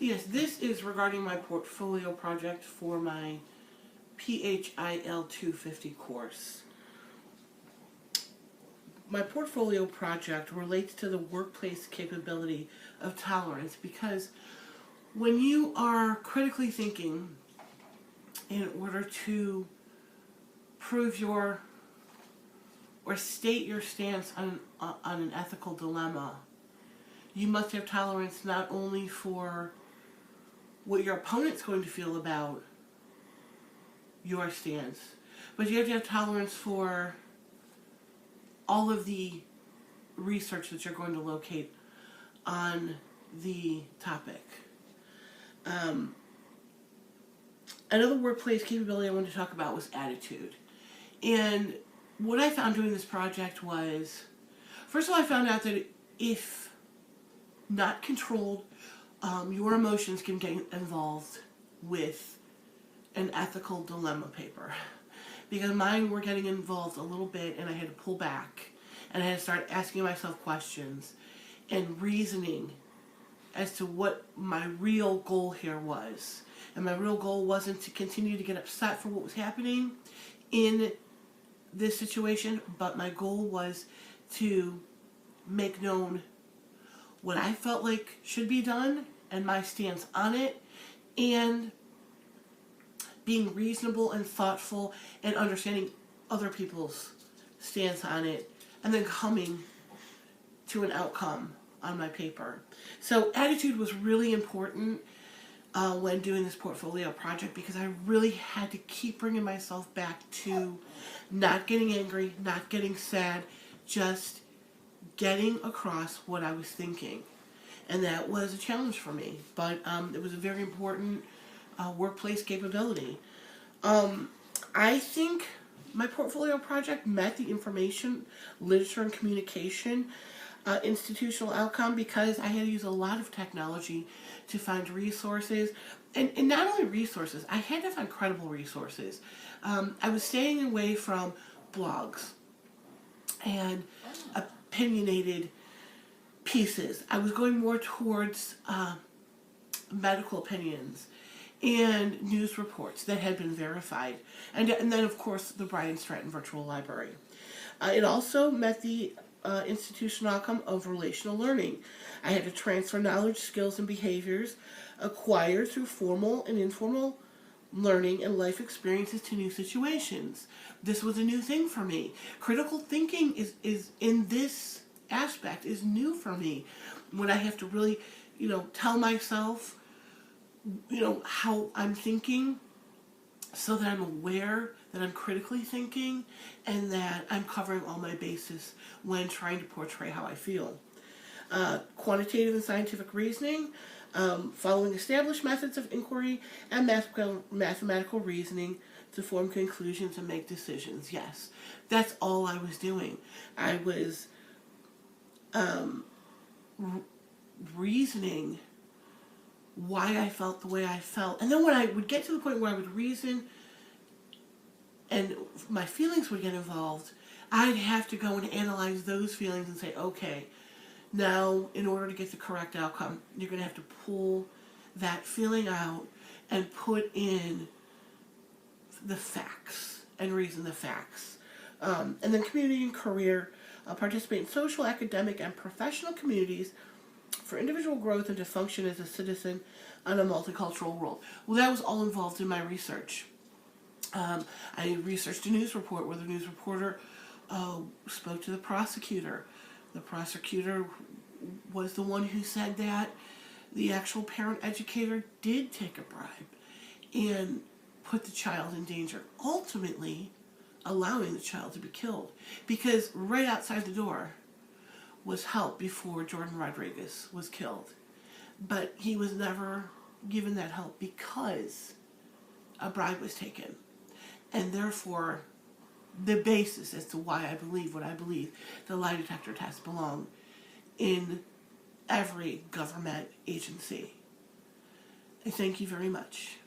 Yes, this is regarding my portfolio project for my PHIL250 course. My portfolio project relates to the workplace capability of tolerance because when you are critically thinking in order to prove your or state your stance on an ethical dilemma, you must have tolerance not only for what your opponent's going to feel about your stance, but you have to have tolerance for all of the research that you're going to locate on the topic. Another workplace capability I wanted to talk about was attitude. And what I found doing this project was, first of all, I found out that if not controlled, your emotions can get involved with an ethical dilemma paper. Because mine were getting involved a little bit, and I had to pull back, and I had to start asking myself questions and reasoning as to what my real goal here was. And my real goal wasn't to continue to get upset for what was happening in this situation, but my goal was to make known what I felt like should be done and my stance on it, and being reasonable and thoughtful and understanding other people's stance on it, and then coming to an outcome on my paper. So attitude was really important when doing this portfolio project, because I really had to keep bringing myself back to not getting angry, not getting sad, just getting across what I was thinking. And that was a challenge for me, but it was a very important workplace capability. I think my portfolio project met the information, literature, and communication institutional outcome, because I had to use a lot of technology to find resources. And not only resources, I had to find credible resources. I was staying away from blogs and opinionated pieces. I was going more towards medical opinions and news reports that had been verified. And then, of course, the Brian Stratton Virtual Library. It also met the institutional outcome of relational learning. I had to transfer knowledge, skills, and behaviors acquired through formal and informal learning and life experiences to new situations. This was a new thing for me. Critical thinking is in this aspect is new for me, when I have to really, tell myself, how I'm thinking, so that I'm aware that I'm critically thinking and that I'm covering all my bases when trying to portray how I feel. Quantitative and scientific reasoning, following established methods of inquiry and mathematical reasoning to form conclusions and make decisions. Yes, that's all I was doing. I was reasoning why I felt the way I felt. And then when I would get to the point where I would reason and my feelings would get involved, I'd have to go and analyze those feelings and say, okay, now in order to get the correct outcome, you're going to have to pull that feeling out and put in the facts and reason the facts. And then community and career, participate in social, academic, and professional communities for individual growth and to function as a citizen on a multicultural world. Well, that was all involved in my research. I researched a news report where the news reporter spoke to the prosecutor. The prosecutor was the one who said that the actual parent educator did take a bribe and put the child in danger, ultimately allowing the child to be killed. Because right outside the door was help before Jordan Rodriguez was killed. But he was never given that help because a bribe was taken. And therefore, the basis as to why I believe what I believe, the lie detector tests belong in every government agency. I thank you very much.